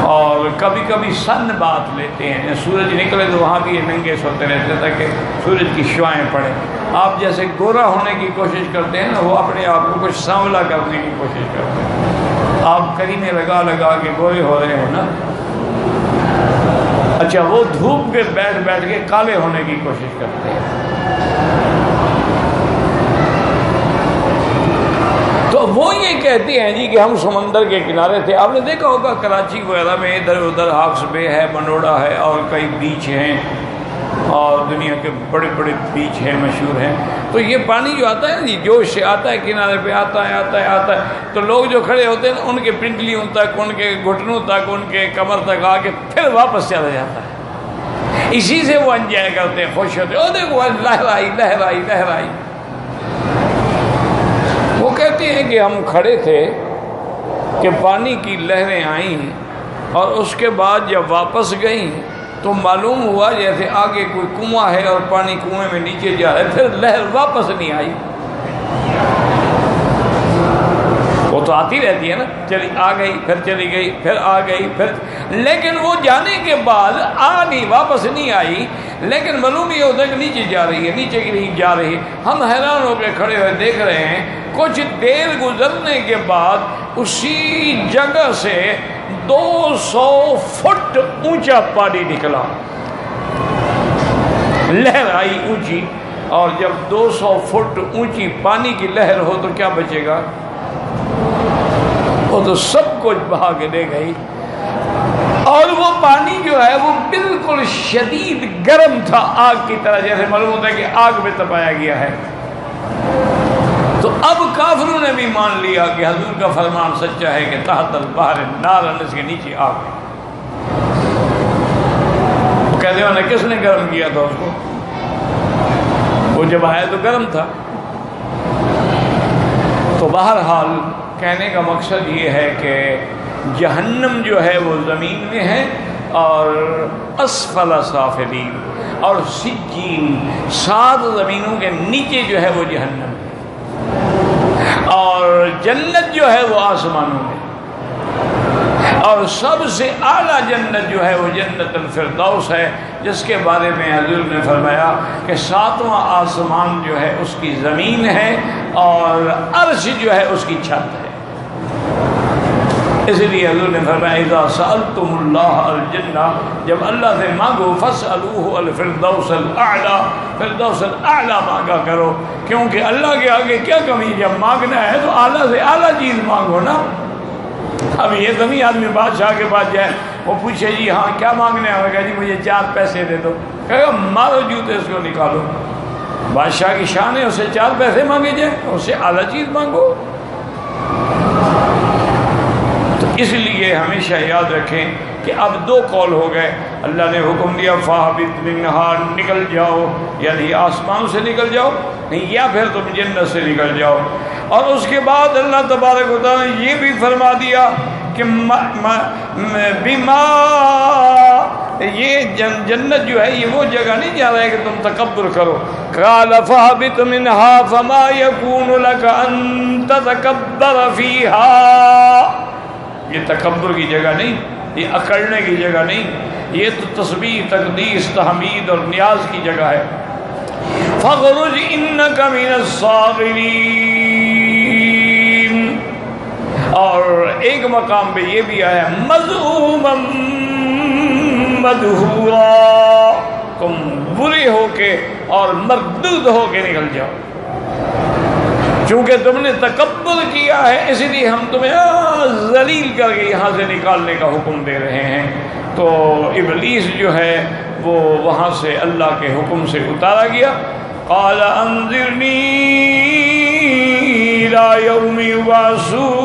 اور کبھی کبھی سن بات لیتے ہیں، سورج نکلے تو وہاں بھی یہ ننگے سوتے رہتے تاکہ سورج کی شعائیں پڑیں۔ آپ جیسے گورا ہونے کی کوشش کرتے ہیں نا، وہ اپنے آپ کو کچھ سانولا کرنے کی کوشش کرتے ہیں۔ آپ کریمے لگا لگا کے گورے ہو رہے ہو نا، اچھا وہ دھوپ کے بیٹھ بیٹھ کے کالے ہونے کی کوشش کرتے ہیں۔ تو وہ یہ کہتے ہیں جی کہ ہم سمندر کے کنارے تھے۔ آپ نے دیکھا ہوگا کراچی وغیرہ میں ادھر ادھر ہاکس بے ہے، منوڑا ہے، اور کئی بیچ ہیں، اور دنیا کے بڑے بڑے بیچ ہیں، مشہور ہیں۔ تو یہ پانی جو آتا ہے جی جوش سے آتا ہے، کنارے پہ آتا ہے آتا ہے آتا ہے، تو لوگ جو کھڑے ہوتے ہیں ان کے پنڈلیوں تک، ان کے گھٹنوں تک، ان کے کمر تک آ کے پھر واپس چلا جاتا ہے۔ اسی سے وہ انجوائے کرتے ہیں، خوش ہوتے ہیں، او دیکھو لہرائی لہرائی لہرائی۔ وہ کہتے ہیں کہ ہم کھڑے تھے کہ پانی کی لہریں آئیں، اور اس کے بعد جب واپس گئیں تو معلوم ہوا جیسے آگے کوئی کنواں ہے اور پانی کنویں میں نیچے جا رہا ہے، پھر لہر واپس نہیں آئی۔ وہ تو آتی رہتی ہے نا، چلی آ گئی، پھر چلی گئی، پھر آ گئی، پھر، لیکن وہ جانے کے بعد نہیں، واپس نہیں آئی، لیکن معلوم یہ ہوتا ہے کہ نیچے جا رہی ہے، نیچے کی نہیں جا رہی ہے۔ ہم حیران ہو کے کھڑے ہوئے دیکھ رہے ہیں، کچھ دیر گزرنے کے بعد اسی جگہ سے 200 فٹ اونچا پانی نکلا، لہر آئی اونچی، اور جب 200 فٹ اونچی پانی کی لہر ہو تو کیا بچے گا؟ وہ تو سب کچھ بہا کے لے گئی۔ اور وہ پانی جو ہے وہ بالکل شدید گرم تھا، آگ کی طرح، جیسے معلوم ہوتا ہے کہ آگ میں تپایا گیا ہے۔ تو اب کافروں نے بھی مان لیا کہ حضور کا فرمان سچا ہے کہ تحت البحر نار، اس کے نیچے آگ ہے۔ وہ کہتے ہیں کس نے گرم کیا تھا اس کو؟ وہ جب آیا تو گرم تھا۔ تو بہرحال کہنے کا مقصد یہ ہے کہ جہنم جو ہے وہ زمین میں ہے، اور اسفل سافلین، اور سجین 7 زمینوں کے نیچے جو ہے وہ جہنم ہے، اور جنت جو ہے وہ آسمانوں میں، اور سب سے اعلیٰ جنت جو ہے وہ جنت الفردوس ہے، جس کے بارے میں حضور نے فرمایا کہ 7واں آسمان جو ہے اس کی زمین ہے، اور عرش جو ہے اس کی چھت ہے۔ اس لیے حضور نے فرمایا اذا سألتم اللہ الجنہ، جب اللہ سے مانگو فاسألوہ الفردوس الاعلی، فردوس الاعلی مانگا کرو، کیونکہ اللہ کے آگے کیا کمی، جب مانگنا ہے تو اعلیٰ سے اعلیٰ چیز مانگو نا۔ اب یہ تو نہیں آدمی بادشاہ کے پاس جائے، وہ پوچھے جی ہاں کیا مانگنے ہے، کہا جی مجھے 4 پیسے دے دو، کہا مارو جوتے اس کو نکالو۔ بادشاہ کی شان ہے اسے 4 پیسے مانگے جائیں، اسے اعلیٰ چیز مانگو۔ تو اس لیے ہمیشہ یاد رکھیں کہ اب 2 قول ہو گئے، اللہ نے حکم دیا فاہبط منہا، نکل جاؤ، یعنی آسمان سے نکل جاؤ، نہیں یا پھر تم جنت سے نکل جاؤ، اور اس کے بعد اللہ تبارک و تعالیٰ نے یہ بھی فرما دیا کہ بما، یہ جنت جو ہے یہ وہ جگہ نہیں جا رہا ہے کہ تم تکبر کرو، قال فاہبط منہا فما یکون لک ان تتکبر فیہا، یہ تکبر کی جگہ نہیں، یہ اکڑنے کی جگہ نہیں، یہ تو تسبیح، تقدیس، تحمید اور نیاز کی جگہ ہے۔ فَاخْرُجْ إِنَّكَ مِنَ الصَّاغِرِينَ، اور ایک مقام پہ یہ بھی آیا مذءوما مدحورا، تم برے ہو کے اور مردود ہو کے نکل جاؤ، چونکہ تم نے تکبر کیا ہے اس لیے ہم تمہیں ذلیل کر کے یہاں سے نکالنے کا حکم دے رہے ہیں۔ تو ابلیس جو ہے وہ وہاں سے اللہ کے حکم سے اتارا گیا۔ قال انذرنی الی یوم یبعثون،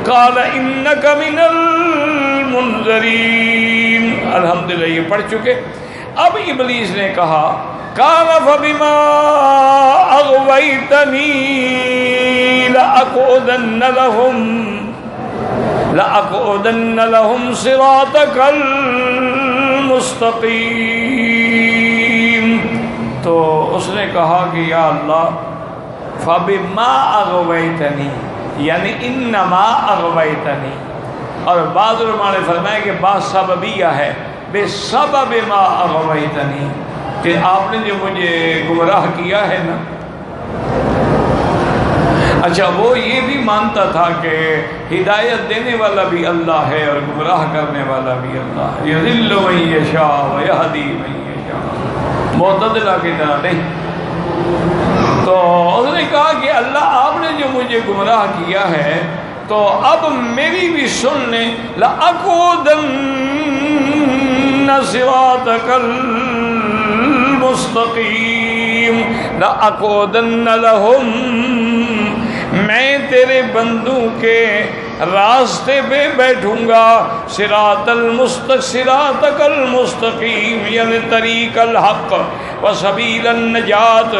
قال انک من المنذرین۔ الحمدللہ یہ پڑھ چکے۔ اب ابلیس نے کہا قال فبما اغویتنی لأقعدن لهم صراطك المستقیم۔ تو اس نے کہا کہ یا اللہ فبما اغویتنی، یعنی انما اغویتنی، اور بعض علماء نے فرمایا کہ با سببیہ ہے، بے سبب ما اغویتنی، کہ آپ نے جو مجھے گمراہ کیا ہے نا۔ اچھا وہ یہ بھی مانتا تھا کہ ہدایت دینے والا بھی اللہ ہے اور گمراہ کرنے والا بھی اللہ ہے، یضل من یشاء ویہدی من یشاء، معتدلہ کی طرح نہیں۔ تو اس نے کہا کہ اللہ آپ نے جو مجھے گمراہ کیا ہے تو اب میری بھی سن لیں، لَأَقْعُدَنَّ صِرَاطَكَ المستقیم، لَأَقْعُدَنَّ لَهُمْ، میں تیرے بندوں کے راستے پہ بیٹھوں گا، صراط صراطک المستقیم، یعنی طریق الحق و سبیل النجات،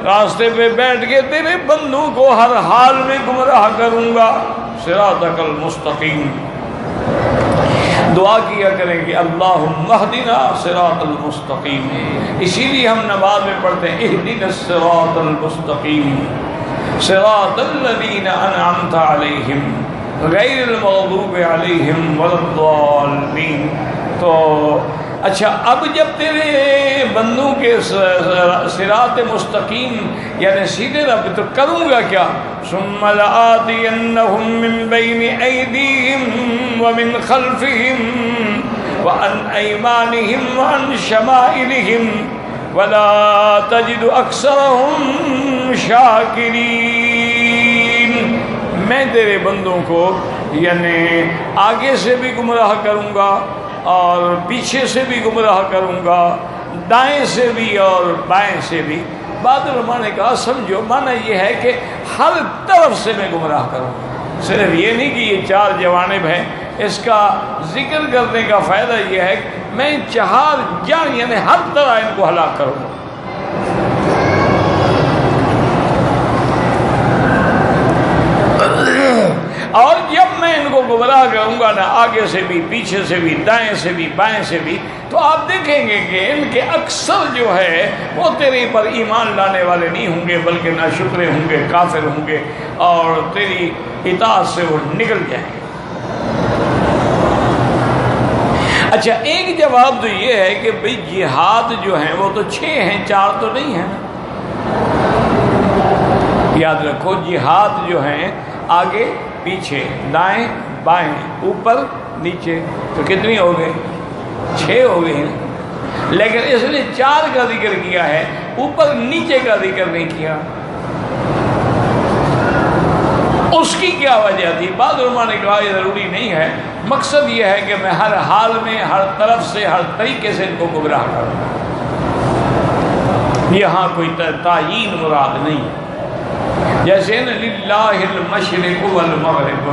راستے پہ بیٹھ کے تیرے بندوں کو ہر حال میں گمراہ کروں گا، صراطک المستقیم۔ دعا کیا کریں کہ اللہم اہدنا صراط المستقیم، اسی لیے ہم نماز میں پڑھتے ہیں اہدنا الصراط المستقیم صراط الذین انعمت علیہم غیر المغضوب علیہم ولا الضالین۔ تو اچھا اب جب تیرے بندوں کے صراط مستقیم یعنی سیدھے رب، تو کروں گا کیا؟ ثم لآتینہم من بین ایدیہم ومن خلفہم وعن ایمانہم وعن شمائلہم ولا تجد اکثرہم شاکرین۔ میں تیرے بندوں کو یعنی آگے سے بھی گمراہ کروں گا اور پیچھے سے بھی گمراہ کروں گا، دائیں سے بھی اور بائیں سے بھی۔ بعض علماء نے کہا سمجھو معنی یہ ہے کہ ہر طرف سے میں گمراہ کروں گا، صرف یہ نہیں کہ یہ 4 جوانب ہیں، اس کا ذکر کرنے کا فائدہ یہ ہے کہ میں 4 جان یعنی ہر طرح ان کو ہلاک کروں گا۔ اور جب میں ان کو گمراہ کروں گا نا آگے سے بھی پیچھے سے بھی دائیں سے بھی بائیں سے بھی، تو آپ دیکھیں گے کہ ان کے اکثر جو ہے وہ تیرے پر ایمان لانے والے نہیں ہوں گے، بلکہ ناشکرے ہوں گے، کافر ہوں گے، اور تیری اطاعت سے وہ نکل جائیں گے۔ اچھا، ایک جواب تو یہ ہے کہ بھئی جہاد جو ہیں وہ تو 6 ہیں، 4 تو نہیں ہیں نا۔ یاد رکھو جہاد جو ہیں آگے پیچھے دائیں بائیں اوپر نیچے، تو کتنی ہو گئے؟ 6 ہو گئی ہیں، لیکن اس نے 4 کا ذکر کیا ہے، اوپر نیچے کا ذکر نہیں کیا۔ اس کی کیا وجہ تھی؟ بعض علماء نے کہا یہ ضروری نہیں ہے، مقصد یہ ہے کہ میں ہر حال میں ہر طرف سے ہر طریقے سے ان کو گمراہ کروں، یہاں کوئی تعیین مراد نہیں ہے۔ جیسے نا للہ المشرق والمغرب،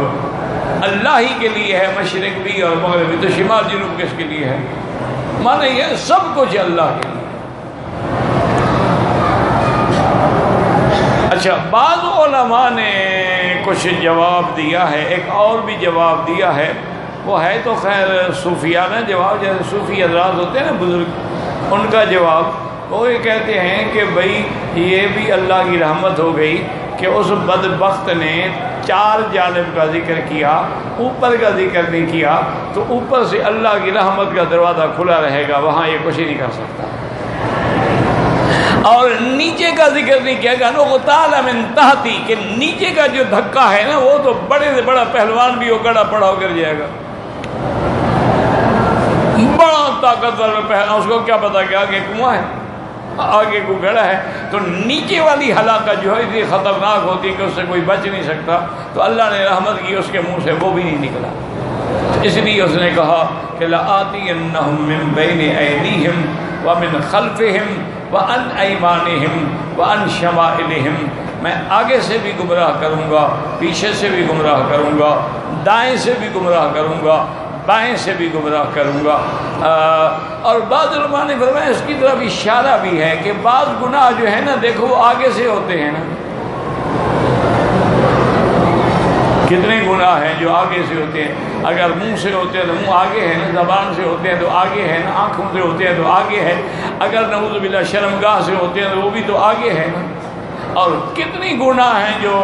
اللہ ہی کے لیے ہے مشرق بھی اور مغرب بھی، تو شمال جنوب کس کے لیے ہے؟ مانا یہ سب کچھ اللہ کے لیے۔ اچھا، بعض علماء نے کچھ جواب دیا ہے، ایک اور بھی جواب دیا ہے، وہ ہے تو خیر صوفیانہ جواب، جیسے صوفی حضرات ہوتے ہیں نا بزرگ، ان کا جواب وہ یہ کہتے ہیں کہ بھئی یہ بھی اللہ کی رحمت ہو گئی کہ اس بدبخت نے 4 جانب کا ذکر کیا، اوپر کا ذکر نہیں کیا، تو اوپر سے اللہ کی رحمت کا دروازہ کھلا رہے گا، وہاں یہ کچھ نہیں کر سکتا۔ اور نیچے کا ذکر نہیں کیا گا، نغتال من تحتی، کہ نیچے کا جو دھکا ہے نا وہ تو بڑے سے بڑا پہلوان بھی ہو گڑا پڑا ہو کر جائے گا، بڑا طاقتور پہلوان، اس کو کیا پتا کہ آگے کنواں ہے، آگے کو گڑا ہے، تو نیچے والی ہلاکت جو ہے اتنی خطرناک ہوتی ہے کہ اس سے کوئی بچ نہیں سکتا، تو اللہ نے رحمت کی اس کے منہ سے وہ بھی نہیں نکلا، اس لیے اس نے کہا کہ لآتینہم من بین ایدیہم ومن خلفہم وعن ایمانہم وعن شمائلہم، میں آگے سے بھی گمراہ کروں گا، پیچھے سے بھی گمراہ کروں گا، دائیں سے بھی گمراہ کروں گا، بائیں سے بھی گمراہ کروں گا۔ اور بعض علماء نے فرمایا اس کی طرف اشارہ بھی ہے کہ بعض گناہ جو ہے نا دیکھو وہ آگے سے ہوتے ہیں نا، کتنے گناہ ہیں جو آگے سے ہوتے ہیں، اگر منہ سے ہوتے ہیں تو منہ آگے ہے نا، زبان سے ہوتے ہیں تو آگے ہے نا، آنکھوں سے ہوتے ہیں تو آگے ہے، اگر نعوذ باللہ شرمگاہ سے ہوتے ہیں تو وہ بھی تو آگے ہے نا، اور کتنی گناہ ہیں جو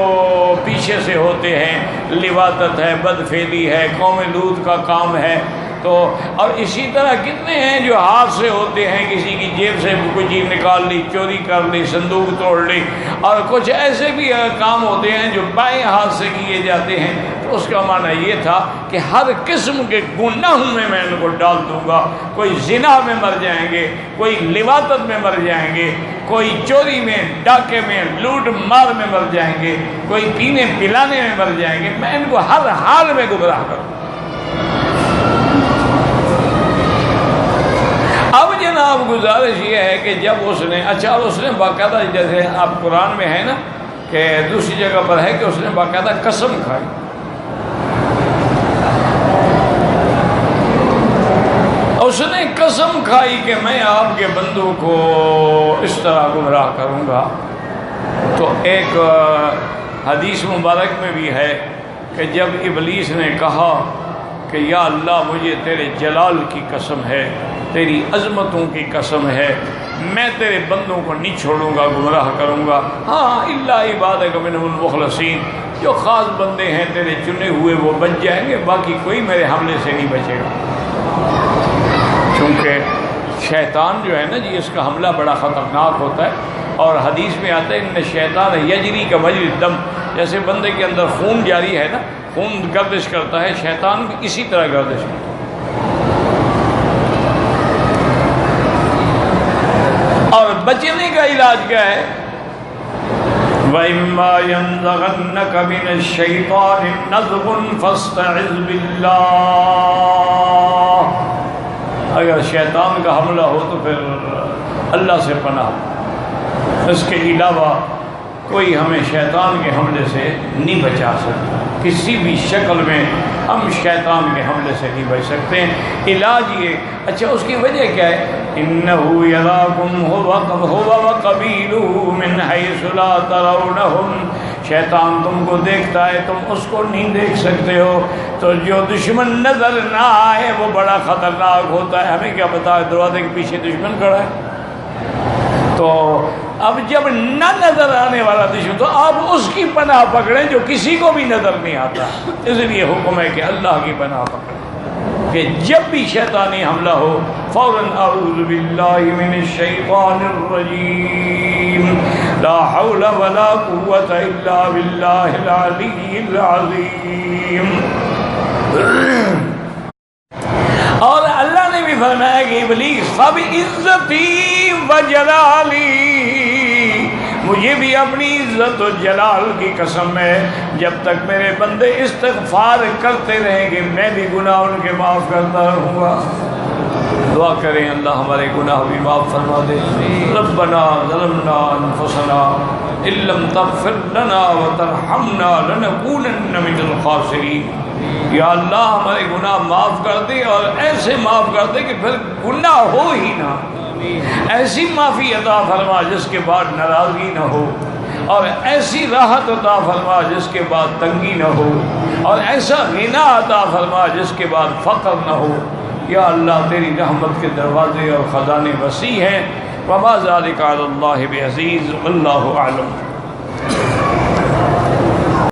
پیچھے سے ہوتے ہیں، لواطت ہے، بدفعلی ہے، قوم لوط کا کام ہے، تو اور اسی طرح کتنے ہیں جو ہاتھ سے ہوتے ہیں، کسی کی جیب سے کوئی چیز نکال لی، چوری کر لی، صندوق توڑ لی، اور کچھ ایسے بھی کام ہوتے ہیں جو بائیں ہاتھ سے کیے جاتے ہیں، تو اس کا معنی یہ تھا کہ ہر قسم کے گناہوں میں ان کو ڈال دوں گا، کوئی زنا میں مر جائیں گے، کوئی لواطت میں مر جائیں گے، کوئی چوری میں، ڈاکے میں، لوٹ مار میں مر جائیں گے، کوئی پینے پلانے میں مر جائیں گے، میں ان کو ہر حال میں گمراہ کروں۔ اب جناب گزارش یہ ہے کہ جب اس نے اس نے باقاعدہ، جیسے آپ قرآن میں ہے نا کہ دوسری جگہ پر ہے کہ اس نے باقاعدہ قسم کھائی، اس نے قسم کھائی کہ میں آپ کے بندوں کو اس طرح گمراہ کروں گا۔ تو ایک حدیث مبارک میں بھی ہے کہ جب ابلیس نے کہا کہ یا اللہ مجھے تیرے جلال کی قسم ہے، تیری عظمتوں کی قسم ہے، میں تیرے بندوں کو نہیں چھوڑوں گا، گمراہ کروں گا، ہاں الا عبادک منہم المخلصین، جو خاص بندے ہیں تیرے چنے ہوئے وہ بچ جائیں گے، باقی کوئی میرے حملے سے نہیں بچے گا۔ چونکہ شیطان جو ہے نا جی، اس کا حملہ بڑا خطرناک ہوتا ہے، اور حدیث میں آتا ہے ان شیطان یجری کا مجری الدم، جیسے بندے کے اندر خون جاری ہے نا، خون گردش کرتا ہے، شیطان بھی اسی طرح گردش کرتا ہے۔ اور بچنے کا علاج کیا ہے؟ وَإِمَّا يَنزَغَنَّكَ مِنَ الشَّيْطَانِ نَزْغٌ فَاسْتَعِذْ بِاللَّهِ، اگر شیطان کا حملہ ہو تو پھر اللہ سے پناہ، اس کے علاوہ کوئی ہمیں شیطان کے حملے سے نہیں بچا سکتا، کسی بھی شکل میں ہم شیطان کے حملے سے نہیں بچ سکتے ہیں۔ علاج یہ، اچھا اس کی وجہ کیا ہے؟ إنه يراكم هو وقبيله من حيث لا ترونهم. شیطان تم کو دیکھتا ہے، تم اس کو نہیں دیکھ سکتے ہو. تو جو دشمن نظر نہ آئے وہ بڑا خطرناک ہوتا ہے. ہمیں کیا پتا ہے دروازے کے پیچھے دشمن کھڑا ہے. تو اب جب نہ نظر آنے والا دشمن تو آپ اس کی پناہ پکڑیں جو کسی کو بھی نظر نہیں آتا. اس لیے حکم ہے کہ اللہ کی پناہ پکڑیں کہ جب بھی شیطانی حملہ ہو فوراً اعوذ باللہ من الشیطان الرجیم لا حول ولا قوة الا باللہ العلی العظیم. اور اللہ نے بھی فرمایا کہ ابلیس فبعزتی وجلالی، مجھے بھی اپنی عزت و جلال کی قسم ہے جب تک میرے بندے استغفار کرتے رہیں گے میں بھی گناہ ان کے معاف کرتا رہوں گا. دعا کریں اللہ ہمارے گناہ بھی معاف فرما دے. ربنا ظلمنا انفسنا ان لم تغفر لنا وترحمنا لنکونن من الخاسرین. یا اللہ ہمارے گناہ معاف کر دے اور ایسے معاف کر دے کہ پھر گناہ ہو ہی نہ. ایسی معافی عطا فرما جس کے بعد ناراضگی نہ ہو، اور ایسی راحت عطا فرما جس کے بعد تنگی نہ ہو، اور ایسا غنا عطا فرما جس کے بعد فقر نہ ہو. یا اللہ تیری رحمت کے دروازے اور خزانے وسیع ہیں. وما ذلک علی اللہ بعزیز، واللہ اعلم.